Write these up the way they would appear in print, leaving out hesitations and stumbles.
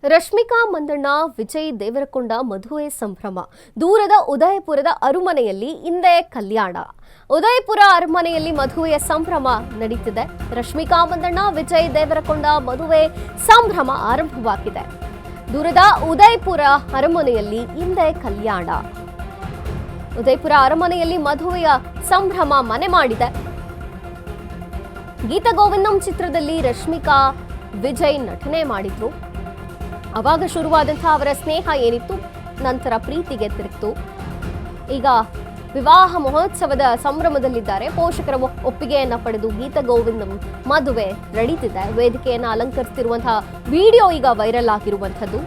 ರಶ್ಮಿಕಾ ಮಂದಣ್ಣ ವಿಜಯ್ ದೇವರಕೊಂಡ ಮದುವೆ ಸಂಭ್ರಮ. ದೂರದ ಉದಯಪುರದ ಅರಮನೆಯಲ್ಲಿ ಇಂದೇ ಕಲ್ಯಾಣ. ಉದಯಪುರ ಅರಮನೆಯಲ್ಲಿ ಮದುವೆಯ ಸಂಭ್ರಮ ನಡೀತಿದೆ. ರಶ್ಮಿಕಾ ಮಂದಣ್ಣ ವಿಜಯ್ ದೇವರಕೊಂಡ ಮದುವೆ ಸಂಭ್ರಮ ಆರಂಭವಾಗಿದೆ. ದೂರದ ಉದಯಪುರ ಅರಮನೆಯಲ್ಲಿ ಇಂದೇ ಕಲ್ಯಾಣ. ಉದಯಪುರ ಅರಮನೆಯಲ್ಲಿ ಮದುವೆಯ ಸಂಭ್ರಮ ಮನೆ ಮಾಡಿದೆ. ಗೀತ ಗೋವಿಂದಂ ಚಿತ್ರದಲ್ಲಿ ರಶ್ಮಿಕಾ ವಿಜಯ್ ನಟನೆ ಮಾಡಿದ್ರು. ಅವಾಗ ಶುರುವಾದಂತಹ ಅವರ ಸ್ನೇಹ ಏನಿತ್ತು, ನಂತರ ಪ್ರೀತಿಗೆ ತಿರುಗಿತು. ಈಗ ವಿವಾಹ ಮಹೋತ್ಸವದ ಸಂಭ್ರಮದಲ್ಲಿದ್ದಾರೆ. ಪೋಷಕರ ಒಪ್ಪಿಗೆಯನ್ನ ಪಡೆದು ಗೀತ ಗೋವಿಂದಂ ಮದುವೆ ನಡೀತಿದೆ. ವೇದಿಕೆಯನ್ನ ಅಲಂಕರಿಸುತ್ತಿರುವಂತಹ ವಿಡಿಯೋ ಈಗ ವೈರಲ್ ಆಗಿರುವಂಥದ್ದು.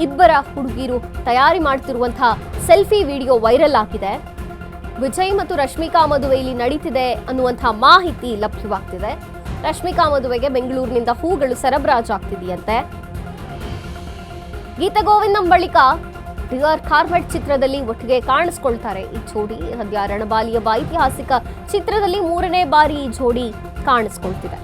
ಇಬ್ಬರ ಹುಡುಗಿರು ತಯಾರಿ ಮಾಡ್ತಿರುವಂತಹ ಸೆಲ್ಫಿ ವಿಡಿಯೋ ವೈರಲ್ ಆಗಿದೆ. ವಿಜಯ್ ಮತ್ತು ರಶ್ಮಿಕಾ ಮದುವೆ ಇಲ್ಲಿ ನಡೀತಿದೆ ಅನ್ನುವಂತಹ ಮಾಹಿತಿ ಲಭ್ಯವಾಗ್ತಿದೆ. ರಶ್ಮಿಕಾ ಮದುವೆಗೆ ಬೆಂಗಳೂರಿನಿಂದ ಹೂಗಳು ಸರಬರಾಜಾಗ್ತಿದೆಯಂತೆ. ಗೀತ ಗೋವಿಂದಂ ಬಳಿಕ ಡಿಯರ್ ಕಾರ್ಮೆಟ್ ಚಿತ್ರದಲ್ಲಿ ಒಟ್ಟಿಗೆ ಕಾಣಿಸ್ಕೊಳ್ತಾರೆ ಈ ಜೋಡಿ. ಸದ್ಯ ರಣಬಾಲಿಯ ಐತಿಹಾಸಿಕ ಚಿತ್ರದಲ್ಲಿ 3ನೇ ಬಾರಿ ಈ ಜೋಡಿ ಕಾಣಿಸ್ಕೊಳ್ತಿದೆ.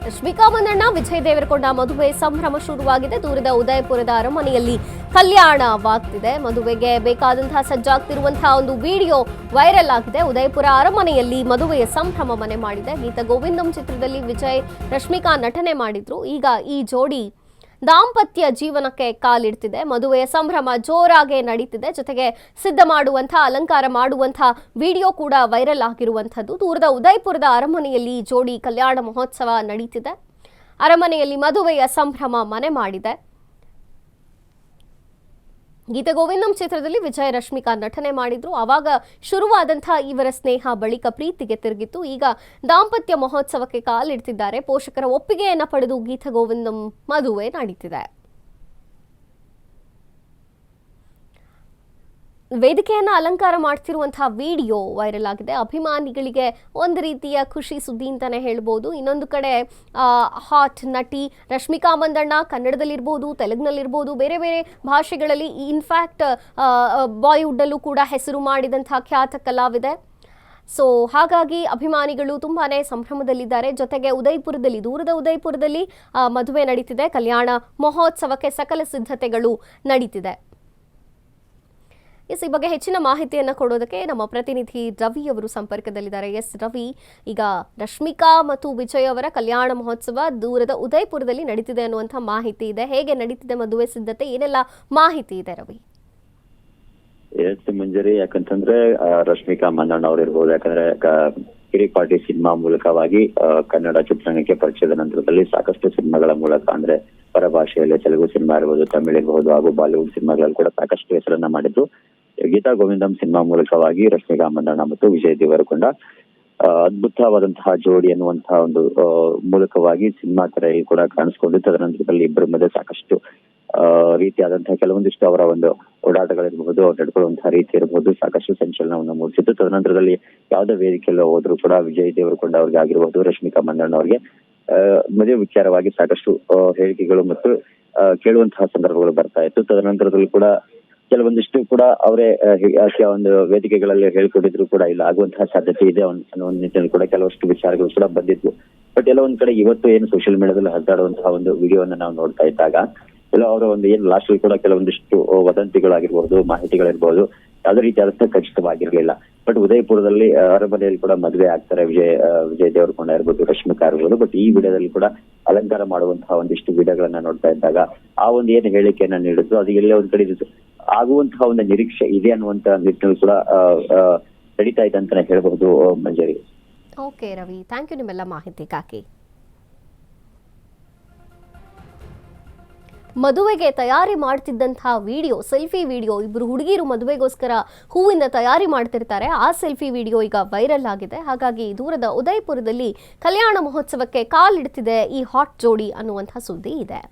ರಶ್ಮಿಕಾ ಮಂದಣ್ಣ ವಿಜಯ್ ದೇವರಕೊಂಡ ಮದುವೆ ಸಂಭ್ರಮ ಶುರುವಾಗಿದೆ. ದೂರದ ಉದಯಪುರದ ಅರಮನೆಯಲ್ಲಿ ಕಲ್ಯಾಣವಾಗ್ತಿದೆ. ಮದುವೆಗೆ ಬೇಕಾದಂತಹ ಸಜ್ಜಾಗ್ತಿರುವಂತಹ ಒಂದು ವಿಡಿಯೋ ವೈರಲ್ ಆಗಿದೆ. ಉದಯಪುರ ಅರಮನೆಯಲ್ಲಿ ಮದುವೆಯ ಸಂಭ್ರಮ ಮನೆ ಮಾಡಿದೆ. ಗೀತ ಗೋವಿಂದಂ ಚಿತ್ರದಲ್ಲಿ ವಿಜಯ್ ರಶ್ಮಿಕಾ ನಟನೆ ಮಾಡಿದ್ರು. ಈಗ ಈ ಜೋಡಿ ದಾಂಪತ್ಯ ಜೀವನಕ್ಕೆ ಕಾಲಿಡ್ತಿದೆ. ಮದುವೆಯ ಸಂಭ್ರಮ ಜೋರಾಗೆ ನಡೀತಿದೆ. ಜೊತೆಗೆ ಸಿದ್ಧ ಮಾಡುವಂತಹ ಅಲಂಕಾರ ಮಾಡುವಂತಹ ವಿಡಿಯೋ ಕೂಡ ವೈರಲ್ ಆಗಿರುವಂಥದ್ದು. ದೂರದ ಉದಯಪುರದ ಅರಮನೆಯಲ್ಲಿ ಜೋಡಿ ಕಲ್ಯಾಣ ಮಹೋತ್ಸವ ನಡೀತಿದೆ. ಅರಮನೆಯಲ್ಲಿ ಮದುವೆಯ ಸಂಭ್ರಮ ಮನೆ ಮಾಡಿದೆ. ಗೀತ ಗೋವಿಂದಂ ಚಿತ್ರದಲ್ಲಿ ವಿಜಯ್ ರಶ್ಮಿಕಾ ನಟನೆ ಮಾಡಿದ್ರು. ಆವಾಗ ಶುರುವಾದಂತಹ ಇವರ ಸ್ನೇಹ ಬಳಿಕ ಪ್ರೀತಿಗೆ ತಿರುಗಿತ್ತು. ಈಗ ದಾಂಪತ್ಯ ಮಹೋತ್ಸವಕ್ಕೆ ಕಾಲಿಡ್ತಿದ್ದಾರೆ. ಪೋಷಕರ ಒಪ್ಪಿಗೆಯನ್ನ ಪಡೆದು ಗೀತ ಗೋವಿಂದಂ ಮದುವೆ ನಡೀತಿದೆ. ವೇದಿಕೆಯನ್ನ ಅಲಂಕಾರ ಮಾಡ್ತಿರುವಂತಹ ವಿಡಿಯೋ ವೈರಲ್ ಆಗಿದೆ. ಅಭಿಮಾನಿಗಳಿಗೆ ಒಂದು ರೀತಿಯ ಖುಷಿ ಸುದ್ದಿ ಅಂತಾನೆ ಹೇಳ್ಬೋದು. ಇನ್ನೊಂದು ಕಡೆ ಹಾಟ್ ನಟಿ ರಶ್ಮಿಕಾ ಮಂದಣ್ಣ ಕನ್ನಡದಲ್ಲಿರ್ಬೋದು, ತೆಲುಗಿನಲ್ಲಿರ್ಬೋದು, ಬೇರೆ ಬೇರೆ ಭಾಷೆಗಳಲ್ಲಿ, ಇನ್ಫ್ಯಾಕ್ಟ್ ಬಾಲಿವುಡ್ನಲ್ಲೂ ಕೂಡ ಹೆಸರು ಮಾಡಿದಂತಹ ಖ್ಯಾತ ಕಲಾವಿದೆ. ಸೊ ಹಾಗಾಗಿ ಅಭಿಮಾನಿಗಳು ತುಂಬಾನೇ ಸಂಭ್ರಮದಲ್ಲಿದ್ದಾರೆ. ಜೊತೆಗೆ ಉದಯಪುರದಲ್ಲಿ, ದೂರದ ಉದಯಪುರದಲ್ಲಿ ಮದುವೆ ನಡೀತಿದೆ. ಕಲ್ಯಾಣ ಮಹೋತ್ಸವಕ್ಕೆ ಸಕಲ ಸಿದ್ಧತೆಗಳು ನಡೀತಿದೆ. ಈ ಬಗ್ಗೆ ಹೆಚ್ಚಿನ ಮಾಹಿತಿಯನ್ನು ಕೊಡೋದಕ್ಕೆ ನಮ್ಮ ಪ್ರತಿನಿಧಿ ರವಿ ಅವರು ಸಂಪರ್ಕದಲ್ಲಿದ್ದಾರೆ. ಎಸ್ ರವಿ, ಈಗ ರಶ್ಮಿಕಾ ಮತ್ತು ವಿಜಯ್ ಅವರ ಕಲ್ಯಾಣ ಮಹೋತ್ಸವ ದೂರದ ಉದಯಪುರದಲ್ಲಿ ನಡೀತಿದೆ ಅನ್ನುವಂಥ ಮಾಹಿತಿ ಇದೆ. ಹೇಗೆ ನಡೀತಿದೆ ಮದುವೆ ಸಿದ್ಧತೆ, ಏನೆಲ್ಲ ಮಾಹಿತಿ ಇದೆ ರವಿ? ಎಸ್ ಮಂಜರಿ, ಯಾಕಂತಂದ್ರೆ ರಶ್ಮಿಕಾ ಮಂದಣ್ಣ ಅವ್ರು ಇರ್ಬೋದು. ಯಾಕಂದ್ರೆ ಕಿರಿಪಾಟಿ ಸಿನಿಮಾ ಮೂಲಕವಾಗಿ ಕನ್ನಡ ಚಿತ್ರರಂಗಕ್ಕೆ ಪರಿಚಯದ ನಂತರದಲ್ಲಿ ಸಾಕಷ್ಟು ಸಿನಿಮಾಗಳ ಮೂಲಕ, ಅಂದ್ರೆ ಪರಭಾಷೆಯಲ್ಲಿ ತೆಲುಗು ಸಿನಿಮಾ ಇರ್ಬೋದು, ತಮಿಳ್ ಇರ್ಬೋದು ಹಾಗೂ ಬಾಲಿವುಡ್ ಸಿನಿಮಾಗಳಲ್ಲಿ ಕೂಡ ಸಾಕಷ್ಟು ಹೆಸರನ್ನ ಮಾಡಿದ್ರು. ಗೀತಾ ಗೋವಿಂದಂ ಸಿನಿಮಾ ಮೂಲಕವಾಗಿ ರಶ್ಮಿಕಾ ಮಂದಣ್ಣ ಮತ್ತು ವಿಜಯ್ ದೇವರಕೊಂಡ ಅದ್ಭುತವಾದಂತಹ ಜೋಡಿ ಅನ್ನುವಂತಹ ಒಂದು ಮೂಲಕವಾಗಿ ಸಿನಿಮಾ ತರ ಕೂಡ ಕಾಣಿಸ್ಕೊಂಡು, ತದನಂತರದಲ್ಲಿ ಇಬ್ಬರ ಮಧ್ಯೆ ಸಾಕಷ್ಟು ರೀತಿಯಾದಂತಹ ಕೆಲವೊಂದಿಷ್ಟು ಅವರ ಒಂದು ಓಡಾಟಗಳಿರ್ಬಹುದು, ಅವ್ರು ನಡ್ಕೊಳ್ಳುವಂತಹ ರೀತಿ ಇರಬಹುದು, ಸಾಕಷ್ಟು ಸಂಚಲನವನ್ನು ಮೂಡಿಸಿತ್ತು. ತದನಂತರದಲ್ಲಿ ಯಾವುದೇ ವೇದಿಕೆಯಲ್ಲೂ ಹೋದ್ರು ಕೂಡ ವಿಜಯ್ ದೇವರಕೊಂಡ ಅವ್ರಿಗೆ ಆಗಿರಬಹುದು, ರಶ್ಮಿಕಾ ಮಂದಣ್ಣ ಅವ್ರಿಗೆ ಮದುವೆ ವಿಚಾರವಾಗಿ ಸಾಕಷ್ಟು ಹೇಳಿಕೆಗಳು ಮತ್ತು ಕೇಳುವಂತಹ ಸಂದರ್ಭಗಳು ಬರ್ತಾ ಇತ್ತು. ತದನಂತರದಲ್ಲಿ ಕೂಡ ಕೆಲವೊಂದಿಷ್ಟು ಕೂಡ ಅವರೇ ಒಂದು ವೇದಿಕೆಗಳಲ್ಲಿ ಹೇಳ್ಕೊಂಡಿದ್ರು ಕೂಡ ಇಲ್ಲ ಆಗುವಂತಹ ಸಾಧ್ಯತೆ ಇದೆ ಅನ್ನೋ ಒಂದು ನಿಟ್ಟಿನಲ್ಲಿ ಕೂಡ ಕೆಲವಷ್ಟು ವಿಚಾರಗಳು ಕೂಡ ಬಂದಿದ್ವು. ಬಟ್ ಎಲ್ಲ ಒಂದ್ ಕಡೆ ಇವತ್ತು ಏನು ಸೋಷಿಯಲ್ ಮೀಡಿಯಾದಲ್ಲಿ ಹರಿದಾಡುವಂತಹ ಒಂದು ವಿಡಿಯೋವನ್ನ ನಾವು ನೋಡ್ತಾ ಇದ್ದಾಗ ಎಲ್ಲ ಅವರ ಒಂದು ಏನು ಲಾಸ್ಟ್ ಕೂಡ ಕೆಲವೊಂದಿಷ್ಟು ವದಂತಿಗಳಾಗಿರ್ಬಹುದು, ಮಾಹಿತಿಗಳಿರ್ಬಹುದು, ಯಾವುದೇ ರೀತಿಯಾದಂತಹ ಖಚಿತವಾಗಿರ್ಲಿಲ್ಲ. ಬಟ್ ಉದಯಪುರದಲ್ಲಿ ಅರಮನೆಯಲ್ಲಿ ಕೂಡ ಮದುವೆ ಆಗ್ತಾರೆ ವಿಜಯ್ ದೇವರಕೊಂಡ ಇರ್ಬೋದು, ರಶ್ಮಿಕಾ ಇರ್ಬೋದು. ಬಟ್ ಈ ವಿಡಿಯೋದಲ್ಲಿ ಕೂಡ ಅಲಂಕಾರ ಮಾಡುವಂತಹ ಒಂದಿಷ್ಟು ವಿಡಿಯೋಗಳನ್ನ ನೋಡ್ತಾ ಇದ್ದಾಗ ಆ ಒಂದು ಏನು ಹೇಳಿಕೆಯನ್ನ ನೀಡಿದ್ರು ಅದು ಎಲ್ಲೇ ಒಂದ್ ಕಡೆ ಆಗುವಂತಹ ಒಂದು ನಿರೀಕ್ಷೆ ಇದೆ ಅನ್ನುವಂತ ನಿಟ್ಟಿನಲ್ಲಿ ಕೂಡ ನಡೀತಾ ಇದೆ ಅಂತಾನೆ ಹೇಳಬಹುದು ಮಂಜರಿ. ಓಕೆ ರವಿ, ಥ್ಯಾಂಕ್ ಯು ನಿಮ್ಮೆಲ್ಲ ಮಾಹಿತಿಗಾಗಿ. ಮದುವೆಗೆ ತಯಾರಿ ಮಾಡ್ತಿದ್ದಂತಹ ವಿಡಿಯೋ, ಸೆಲ್ಫಿ ವಿಡಿಯೋ, ಇಬ್ಬರು ಹುಡುಗಿರು ಮದುವೆಗೋಸ್ಕರ ಹೂವಿಂದ ತಯಾರಿ ಮಾಡ್ತಿರ್ತಾರೆ. ಆ ಸೆಲ್ಫಿ ವಿಡಿಯೋ ಈಗ ವೈರಲ್ ಆಗಿದೆ. ಹಾಗಾಗಿ ದೂರದ ಉದಯಪುರದಲ್ಲಿ ಕಲ್ಯಾಣ ಮಹೋತ್ಸವಕ್ಕೆ ಕಾಲಿಡ್ತಿದೆ ಈ ಹಾಟ್ ಜೋಡಿ ಅನ್ನುವಂಥ ಸುದ್ದಿ ಇದೆ.